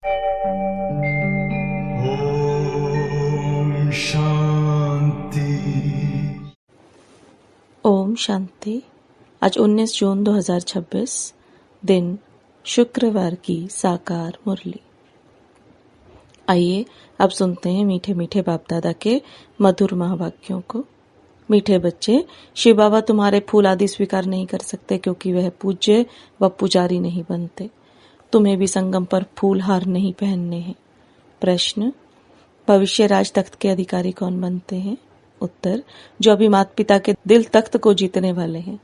ओम शांति। ओम शांति। आज 19 जून 2026 दिन शुक्रवार की साकार मुरली। आइए अब सुनते हैं मीठे मीठे बाप दादा के मधुर महावाक्यों को। मीठे बच्चे, शिव बाबा तुम्हारे फूल आदि स्वीकार नहीं कर सकते क्योंकि वह पूज्य व पुजारी नहीं बनते। तुम्हें भी संगम पर फूल हार नहीं पहनने हैं। प्रश्न, भविष्य राज तख्त के अधिकारी कौन बनते हैं? उत्तर, जो अभी माता पिता के दिल तख्त को जीतने वाले हैं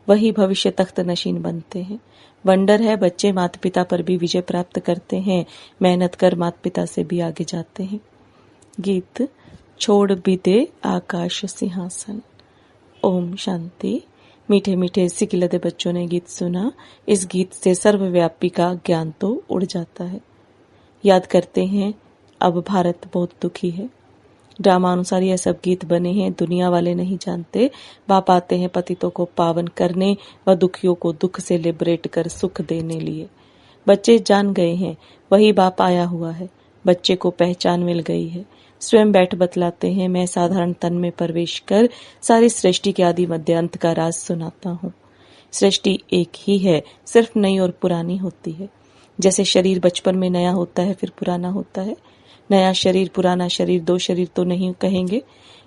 वही भविष्य तख्त नशीन बनते हैं। वंडर है, बच्चे माता पिता पर भी विजय प्राप्त करते हैं, मेहनत कर माता पिता से भी आगे जाते हैं। गीत छोड़ भी दे आकाश सिंहासन। ओम शांति। मीठे मीठे सिकिलदे बच्चों ने गीत सुना। इस गीत से सर्वव्यापी का ज्ञान तो उड़ जाता है। याद करते हैं, अब भारत बहुत दुखी है। ड्रामा अनुसार यह सब गीत बने हैं, दुनिया वाले नहीं जानते। बाप आते हैं पतितों को पावन करने व दुखियों को दुख से लिबरेट कर सुख देने लिए। बच्चे जान गए हैं वही बाप आया हुआ है। बच्चे को पहचान मिल गई है। स्वयं बैठ बतलाते हैं, मैं साधारण तन में प्रवेश कर सारी सृष्टि के आदि मध्य अंत का राज सुनाता हूँ। सृष्टि एक ही है, सिर्फ नई और पुरानी होती है। जैसे शरीर बचपन में नया होता है फिर पुराना होता है। नया शरीर पुराना शरीर दो शरीर तो नहीं कहेंगे,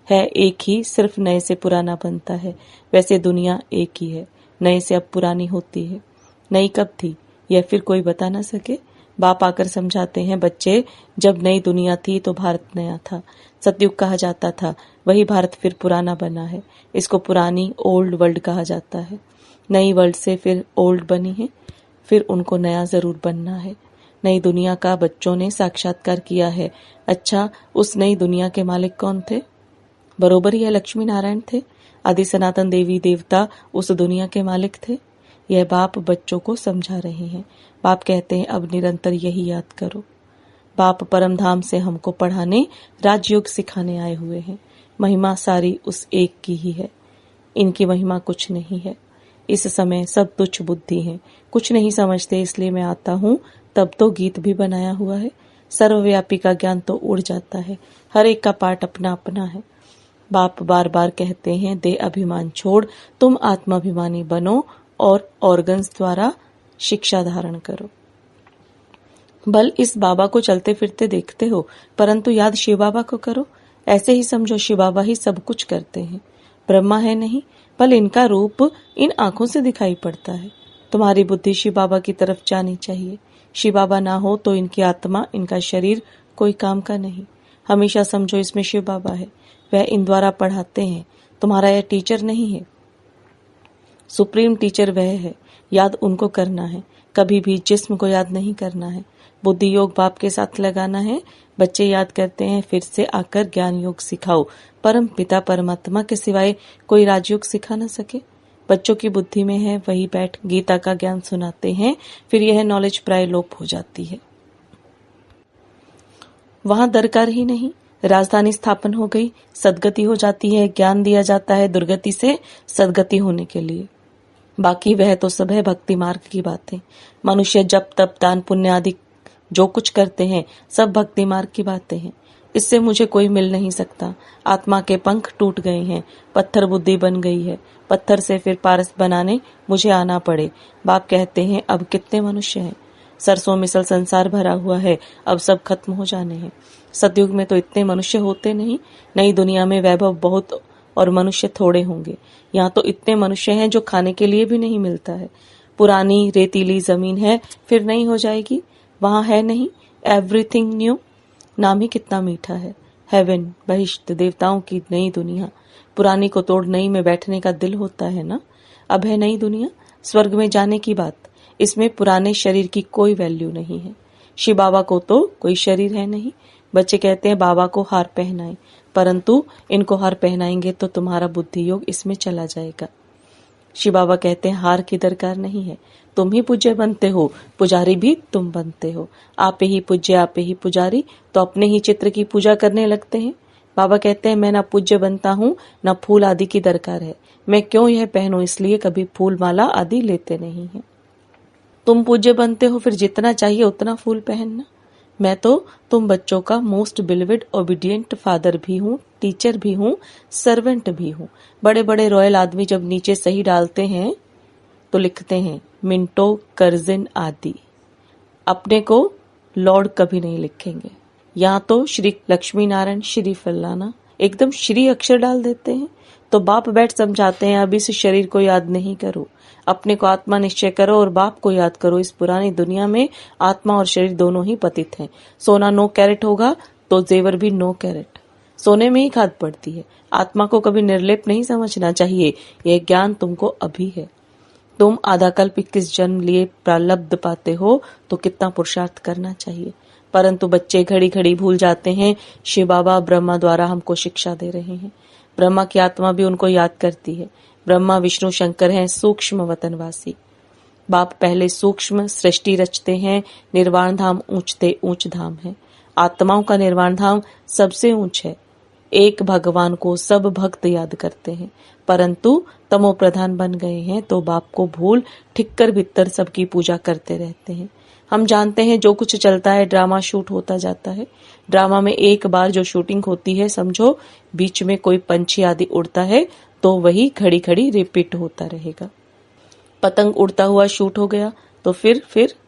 है एक ही, सिर्फ नए से पुराना बनता है। वैसे दुनिया एक ही है, नए से अब पुरानी होती है। नई कब थी यह फिर कोई बता ना सके। बाप आकर समझाते हैं, बच्चे जब नई दुनिया थी तो भारत नया था, सतयुग कहा जाता था। वही भारत फिर पुराना बना है, इसको पुरानी ओल्ड वर्ल्ड कहा जाता है। नई वर्ल्ड से फिर ओल्ड बनी है, फिर उनको नया जरूर बनना है। नई दुनिया का बच्चों ने साक्षात्कार किया है। अच्छा, उस नई दुनिया के मालिक कौन थे? बरोबर यह लक्ष्मी नारायण थे। आदि सनातन देवी देवता उस दुनिया के मालिक थे। यह बाप बच्चों को समझा रहे हैं। बाप कहते हैं, अब निरंतर यही याद करो। बाप परम धाम से हमको पढ़ाने राजयोग सिखाने आए हुए हैं। महिमा सारी उस एक की ही है, इनकी महिमा कुछ नहीं है। इस समय सब तुच्छ बुद्धि हैं, कुछ नहीं समझते, इसलिए मैं आता हूँ। तब तो गीत भी बनाया हुआ है। सर्वव्यापी का ज्ञान तो उड़ जाता है, हर एक का पाठ अपना अपना है। बाप बार बार कहते हैं, दे अभिमान छोड़ तुम आत्माभिमानी बनो और ऑर्गन्स द्वारा शिक्षा धारण करो। बल इस बाबा को चलते फिरते देखते हो, परंतु याद शिव बाबा को करो। ऐसे ही समझो शिव बाबा ही सब कुछ करते हैं, ब्रह्मा है नहीं, बल इनका रूप इन आंखों से दिखाई पड़ता है। तुम्हारी बुद्धि शिव बाबा की तरफ जानी चाहिए। शिव बाबा ना हो तो इनकी आत्मा, इनका शरीर कोई काम का नहीं। हमेशा समझो इसमें शिव बाबा है, वह इन द्वारा पढ़ाते हैं। तुम्हारा यह टीचर नहीं है, सुप्रीम टीचर वह है। याद उनको करना है, कभी भी जिस्म को याद नहीं करना है। बुद्धि योग बाप के साथ लगाना है। बच्चे याद करते हैं, फिर से आकर ज्ञान योग सिखाओ। परम पिता परमात्मा के सिवाय कोई राजयोग सिखा न सके। बच्चों की बुद्धि में है, वही बैठ गीता का ज्ञान सुनाते हैं। फिर यह नॉलेज प्राय लोप हो जाती है, वहां दरकार ही नहीं। राजधानी स्थापन हो गई, सदगति हो जाती है। ज्ञान दिया जाता है दुर्गति से सदगति होने के लिए। बाकी वह तो सब है भक्ति मार्ग की बातें। मनुष्य जप तप दान पुण्य आदि जो कुछ करते हैं सब भक्ति मार्ग की बातें हैं। इससे मुझे कोई मिल नहीं सकता। आत्मा के पंख टूट गए हैं, पत्थर बुद्धि बन गई है। पत्थर से फिर पारस बनाने मुझे आना पड़े। बाप कहते हैं, अब कितने मनुष्य हैं? सरसों मिसल संसार भरा हुआ है, अब सब खत्म हो जाने हैं। सतयुग में तो इतने मनुष्य होते नहीं। नई दुनिया में वैभव बहुत और मनुष्य थोड़े होंगे। यहाँ तो इतने मनुष्य हैं जो खाने के लिए भी नहीं मिलता है। पुरानी रेतीली जमीन है, फिर नई हो जाएगी। वहां है नहीं एवरीथिंग न्यू। नाम ही कितना मीठा है। हेवन, बहिष्ट, देवताओं की नई दुनिया। पुरानी को तोड़ नई में बैठने का दिल होता है ना। अब है नई दुनिया, स्वर्ग में जाने की बात। इसमें पुराने शरीर की कोई वैल्यू नहीं है। शिव बाबा को तो कोई शरीर है नहीं। बच्चे कहते हैं बाबा को हार पहनाएं, परंतु इनको हार पहनाएंगे तो तुम्हारा बुद्धि योग इसमें चला जाएगा। शिव बाबा कहते हैं, हार की दरकार नहीं है, तुम ही पूज्य बनते हो, पुजारी भी तुम बनते हो। आप ही पूज्य आप ही पुजारी, तो अपने ही चित्र की पूजा करने लगते हैं। बाबा कहते हैं, मैं ना पूज्य बनता हूँ ना फूल आदि की दरकार है। मैं क्यों यह पहनूं, इसलिए कभी फूल माला आदि लेते नहीं है। तुम पूज्य बनते हो, फिर जितना चाहिए उतना फूल पहनना। मैं तो तुम बच्चों का मोस्ट बिलीवेड ओबीडियंट फादर भी हूँ, टीचर भी हूँ, सर्वेंट भी हूँ। बड़े बड़े रॉयल आदमी जब नीचे सही डालते हैं तो लिखते हैं मिंटो, कर्जिन आदि। अपने को लॉर्ड कभी नहीं लिखेंगे। यहाँ तो श्री लक्ष्मी नारायण, श्री फलाना, एकदम श्री अक्षर डाल देते हैं। तो बाप बैठ समझाते हैं अब इस शरीर को याद नहीं करो, अपने को आत्मा निश्चय करो और बाप को याद करो। इस पुरानी दुनिया में आत्मा और शरीर दोनों ही पतित हैं। सोना 9 कैरेट होगा तो जेवर भी 9 कैरेट। सोने में ही खाद पड़ती है। आत्मा को कभी निर्लेप नहीं समझना चाहिए। यह ज्ञान तुमको अभी है। तुम आधा कल्प 21 जन्म लिए प्रारब्ध पाते हो तो कितना पुरुषार्थ करना चाहिए। परंतु बच्चे घड़ी घड़ी भूल जाते हैं शिव बाबा ब्रह्मा द्वारा हमको शिक्षा दे रहे हैं। ब्रह्मा की आत्मा भी उनको याद करती है। ब्रह्मा विष्णु शंकर हैं सूक्ष्म वतनवासी। बाप पहले सूक्ष्म सृष्टि रचते हैं। निर्वाण धाम ऊंचते ऊंच धाम है। आत्माओं का निर्वाण धाम सबसे ऊंच है। एक भगवान को सब भक्त याद करते हैं, परंतु तमो प्रधान बन गए हैं तो बाप को भूल ठिक्कर भीतर सबकी पूजा करते रहते हैं। हम जानते हैं जो कुछ चलता है ड्रामा शूट होता जाता है। ड्रामा में एक बार जो शूटिंग होती है, समझो बीच में कोई पंछी आदि उड़ता है तो वही घड़ी घड़ी रिपीट होता रहेगा। पतंग उड़ता हुआ शूट हो गया तो फिर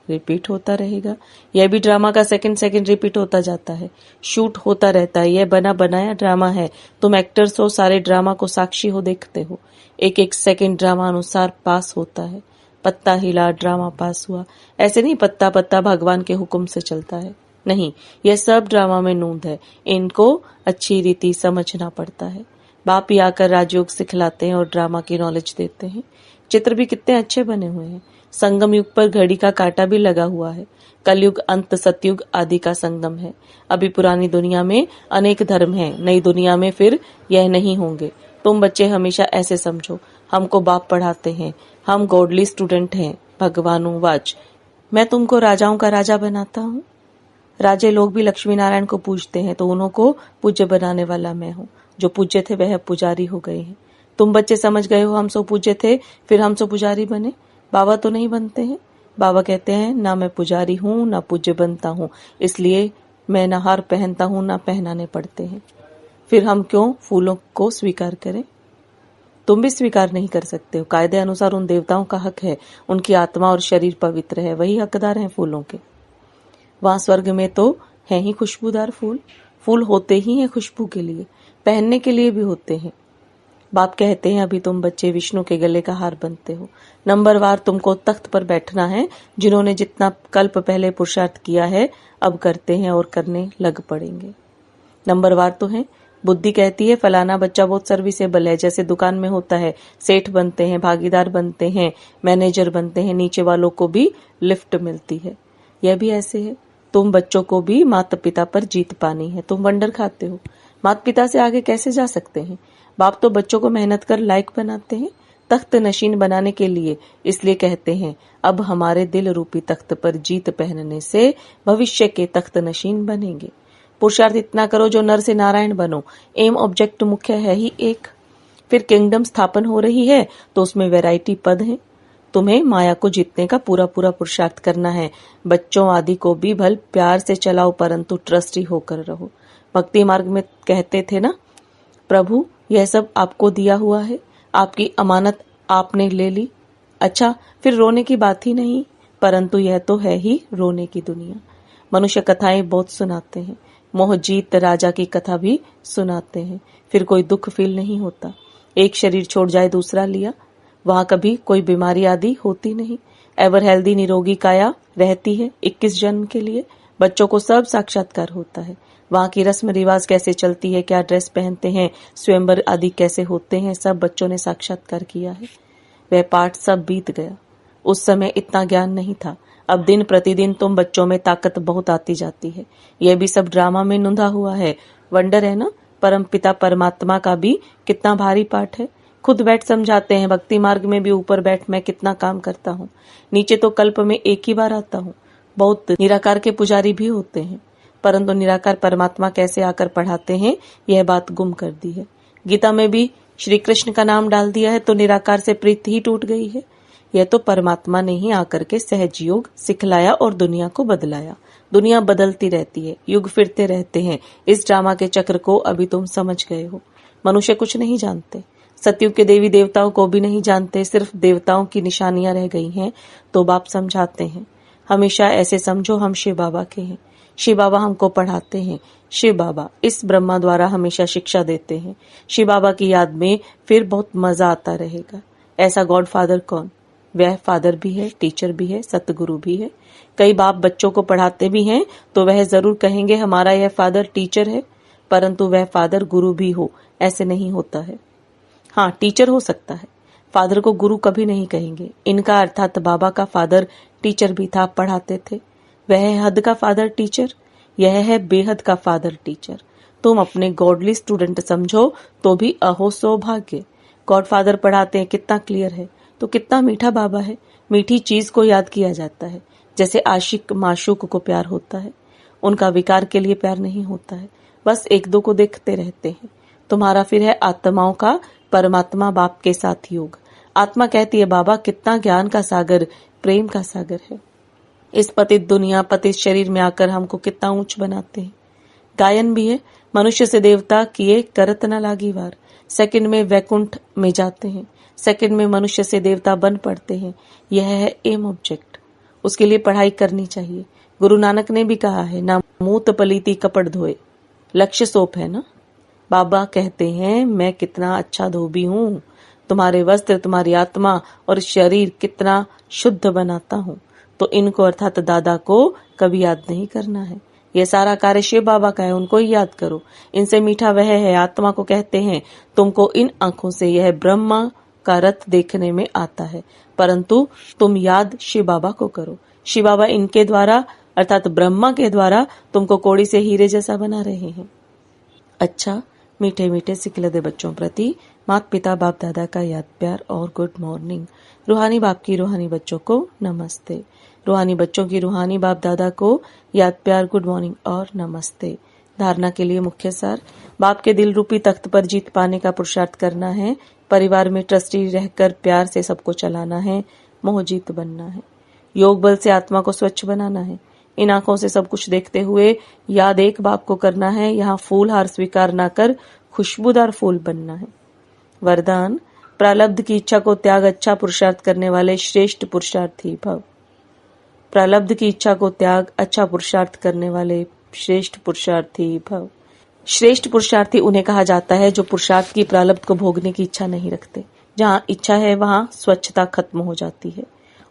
रिपीट होता रहेगा। यह भी ड्रामा का सेकंड रिपीट होता जाता है, शूट होता रहता है। यह बना बनाया ड्रामा है। तुम एक्टर्स हो, सारे ड्रामा को साक्षी हो, देखते हो। एक एक सेकंड ड्रामा अनुसार पास होता है। पत्ता हिला, ड्रामा पास हुआ। ऐसे नहीं पत्ता पत्ता भगवान के हुक्म से चलता है, नहीं। यह सब ड्रामा में नूंद है। इनको अच्छी रीति समझना पड़ता है। बाप ही आकर राजयोग सिखलाते हैं और ड्रामा की नॉलेज देते हैं। चित्र भी कितने अच्छे बने हुए हैं। संगम युग पर घड़ी का कांटा भी लगा हुआ है। कलयुग, अंत, सतयुग आदि का संगम है। अभी पुरानी दुनिया में अनेक धर्म हैं, नई दुनिया में फिर यह नहीं होंगे। तुम बच्चे हमेशा ऐसे समझो, हमको बाप पढ़ाते हैं, हम गॉडली स्टूडेंट हैं। भगवानुवाच, मैं तुमको राजाओं का राजा बनाता हूँ। राजे लोग भी लक्ष्मी नारायण को पूजते हैं तो उन्हों को पूज्य बनाने वाला मैं हूँ। जो पूज्य थे वह पुजारी हो गए हैं। तुम बच्चे समझ गए हो हम सो पूज्य थे फिर हम सो पुजारी बने। बाबा तो नहीं बनते हैं। बाबा कहते हैं ना मैं पुजारी हूँ ना पूज्य बनता हूँ, इसलिए मैं ना हार पहनता हूँ ना पहनाने पड़ते हैं। फिर हम क्यों फूलों को स्वीकार करें? तुम भी स्वीकार नहीं कर सकते हो। कायदे अनुसार उन देवताओं का हक है, उनकी आत्मा और शरीर पवित्र है, वही हकदार हैं फूलों के। वहां स्वर्ग में तो हैं ही खुशबूदार फूल। फूल होते ही हैं खुशबू के लिए, पहनने के लिए भी होते हैं। बाप कहते हैं अभी तुम बच्चे विष्णु के गले का हार बनते हो। नंबरवार तुमको तख्त पर बैठना है। जिन्होंने जितना कल्प पहले पुरुषार्थ किया है अब करते हैं और करने लग पड़ेंगे। नंबरवार तो है। बुद्धि कहती है फलाना बच्चा बहुत सर्विसेबल है, जैसे दुकान में होता है, सेठ बनते हैं, भागीदार बनते हैं, मैनेजर बनते हैं, नीचे वालों को भी लिफ्ट मिलती है। यह भी ऐसे है। तुम बच्चों को भी माता पिता पर जीत पानी है। तुम वंडर खाते हो, माता पिता से आगे कैसे जा सकते हैं? बाप तो बच्चों को मेहनत कर लायक बनाते हैं तख्त नशीन बनाने के लिए। इसलिए कहते हैं अब हमारे दिल रूपी तख्त पर जीत पहनने से भविष्य के तख्त नशीन बनेंगे। पुरुषार्थ इतना करो जो नर से नारायण बनो। एम ऑब्जेक्ट मुख्य है ही एक। फिर किंगडम स्थापन हो रही है तो उसमें वैरायटी पद है। तुम्हें माया को जीतने का पूरा पूरा पुरुषार्थ करना है। बच्चों आदि को भी भल प्यार से चलाओ, परंतु ट्रस्टी होकर रहो। भक्ति मार्ग में कहते थे ना, प्रभु यह सब आपको दिया हुआ है, आपकी अमानत आपने ले ली। अच्छा, फिर रोने की बात ही नहीं, परंतु यह तो है ही रोने की दुनिया। मनुष्य कथाएं बहुत सुनाते हैं, मोहजीत राजा की कथा भी सुनाते हैं, फिर कोई दुख फील नहीं होता। एक शरीर छोड़ जाए दूसरा लिया, वहां कभी कोई बीमारी आदि होती नहीं। एवर हेल्दी निरोगी काया रहती है 21 जन्म के लिए। बच्चों को सब साक्षात्कार होता है। वहां की रस्म रिवाज कैसे चलती है, क्या ड्रेस पहनते हैं, स्वयंवर आदि कैसे होते हैं, सब बच्चों ने साक्षात्कार किया है। वह पाठ सब बीत गया। उस समय इतना ज्ञान नहीं था। अब दिन प्रतिदिन तुम बच्चों में ताकत बहुत आती जाती है। यह भी सब ड्रामा में नुंधा हुआ है। वंडर है ना, परम पिता परमात्मा का भी कितना भारी पाठ है। खुद बैठ समझाते हैं। भक्ति मार्ग में भी ऊपर बैठ मैं कितना काम करता हूँ, नीचे तो कल्प में एक ही बार आता हूँ। बहुत निराकार के पुजारी भी होते हैं, परंतु निराकार परमात्मा कैसे आकर पढ़ाते हैं यह बात गुम कर दी है। गीता में भी श्री कृष्ण का नाम डाल दिया है तो निराकार से प्रीति ही टूट गई है। यह तो परमात्मा ने ही आकर के सहज योग सिखलाया और दुनिया को बदलाया। दुनिया बदलती रहती है, युग फिरते रहते हैं। इस ड्रामा के चक्र को अभी तुम समझ गए हो। मनुष्य कुछ नहीं जानते, सतयुग के देवी देवताओं को भी नहीं जानते, सिर्फ देवताओं की निशानियां रह गई हैं। तो बाप समझाते हैं, हमेशा ऐसे समझो हम शिव बाबा के हैं। शिव बाबा हमको पढ़ाते हैं। शिव बाबा इस ब्रह्मा द्वारा हमेशा शिक्षा देते हैं। शिव बाबा की याद में फिर बहुत मजा आता रहेगा। ऐसा गॉड फादर कौन? वह फादर भी है, टीचर भी है, सतगुरु भी है। कई बाप बच्चों को पढ़ाते भी हैं तो वह जरूर कहेंगे हमारा यह फादर टीचर है, परंतु वह फादर गुरु भी हो, ऐसे नहीं होता है। हाँ, टीचर हो सकता है, फादर को गुरु कभी नहीं कहेंगे। इनका अर्थात बाबा का फादर टीचर भी था, पढ़ाते थे। वह है हद का फादर टीचर, यह है बेहद का फादर टीचर। तुम अपने गॉडली स्टूडेंट समझो तो भी अहो सौभाग्य। गॉड फादर पढ़ाते हैं, कितना क्लियर है। तो कितना मीठा बाबा है। मीठी चीज को याद किया जाता है, जैसे आशिक माशूक को प्यार होता है। उनका विकार के लिए प्यार नहीं होता है, बस एक दो को देखते रहते हैं। तुम्हारा फिर है आत्माओं का परमात्मा बाप के साथ योग। आत्मा कहती है बाबा कितना ज्ञान का सागर, प्रेम का सागर है। इस पतित दुनिया पतित शरीर में आकर हमको कितना ऊंच बनाते हैं। गायन भी है, मनुष्य से देवता किए करत न लागी वार। सेकंड में वैकुंठ में जाते हैं, सेकंड में मनुष्य से देवता बन पड़ते हैं। यह है एम ऑब्जेक्ट, उसके लिए पढ़ाई करनी चाहिए। गुरु नानक ने भी कहा है, ना मूत पलीती कपड़ धोए, लक्ष्य सोप है ना। बाबा कहते हैं मैं कितना अच्छा धोबी हूँ, तुम्हारे वस्त्र, तुम्हारी आत्मा और शरीर कितना शुद्ध बनाता हूँ। तो इनको अर्थात दादा को कभी याद नहीं करना है। यह सारा कार्य शिव बाबा का है, उनको ही याद करो। इनसे मीठा वह है। आत्मा को कहते हैं तुमको इन आंखों से यह ब्रह्मा का रथ देखने में आता है, परंतु तुम याद शिव बाबा को करो। शिव बाबा इनके द्वारा अर्थात ब्रह्मा के द्वारा तुमको कोड़ी से हीरे जैसा बना रहे हैं। अच्छा, मीठे मीठे सिखलदे बच्चों प्रति माता पिता बाप दादा का याद प्यार और गुड मॉर्निंग। रूहानी बाप की रूहानी बच्चों को नमस्ते। रूहानी बच्चों की रूहानी बाप दादा को याद प्यार, गुड मॉर्निंग और नमस्ते। धारणा के लिए मुख्य सार, बाप के दिल रूपी तख्त पर जीत पाने का पुरुषार्थ करना है। परिवार में ट्रस्टी रहकर प्यार से सबको चलाना है। मोहजीत बनना है। योग बल से आत्मा को स्वच्छ बनाना है। इन आंखों से सब कुछ देखते हुए याद एक बाप को करना है। यहाँ फूल हार स्वीकार न कर खुशबूदार फूल बनना है। वरदान, प्रारब्ध की इच्छा को त्याग अच्छा पुरुषार्थ करने वाले श्रेष्ठ पुरुषार्थी भव। प्रारब्ध की इच्छा को त्याग अच्छा पुरुषार्थ करने वाले श्रेष्ठ पुरुषार्थी भव। श्रेष्ठ पुरुषार्थी उन्हें कहा जाता है जो पुरुषार्थ की प्रारब्ध को भोगने की इच्छा नहीं रखते। जहाँ इच्छा है वहाँ स्वच्छता खत्म हो जाती है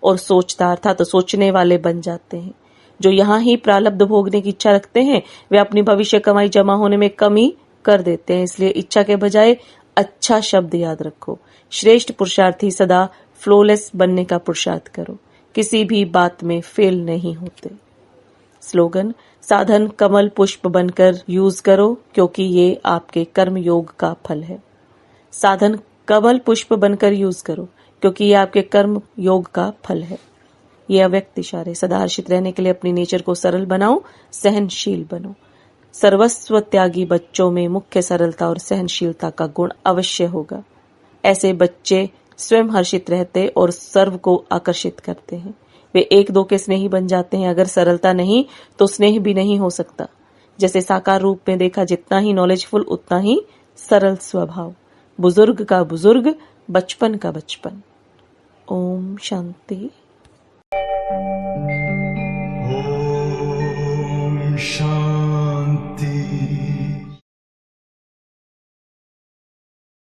और सोचता अर्थात सोचने वाले बन जाते हैं। जो यहाँ ही प्रारब्ध भोगने की इच्छा रखते हैं वे अपनी भविष्य कमाई जमा होने में कमी कर देते हैं। इसलिए इच्छा के बजाय अच्छा शब्द याद रखो। श्रेष्ठ पुरुषार्थी सदा फ्लोलेस बनने का पुरुषार्थ करो, किसी भी बात में फेल नहीं होते। स्लोगन, साधन कमल पुष्प बनकर यूज करो क्योंकि ये आपके कर्म योग का फल है। साधन कमल पुष्प बनकर यूज करो क्योंकि ये आपके कर्म योग का फल है। ये अव्यक्त इशारे। सदा हर्षित रहने के लिए अपनी नेचर को सरल बनाओ, सहनशील बनो। सर्वस्व त्यागी बच्चों में मुख्य सरलता और सहनशीलता का गुण अवश्य होगा। ऐसे बच्चे स्वयं हर्षित रहते और सर्व को आकर्षित करते हैं। वे एक दो के स्नेही बन जाते हैं। अगर सरलता नहीं तो स्नेह भी नहीं हो सकता। जैसे साकार रूप में देखा जितना ही नॉलेजफुल उतना ही सरल स्वभाव। बुजुर्ग का बुजुर्ग, बचपन का बचपन। ओम शांति। Om Shanti.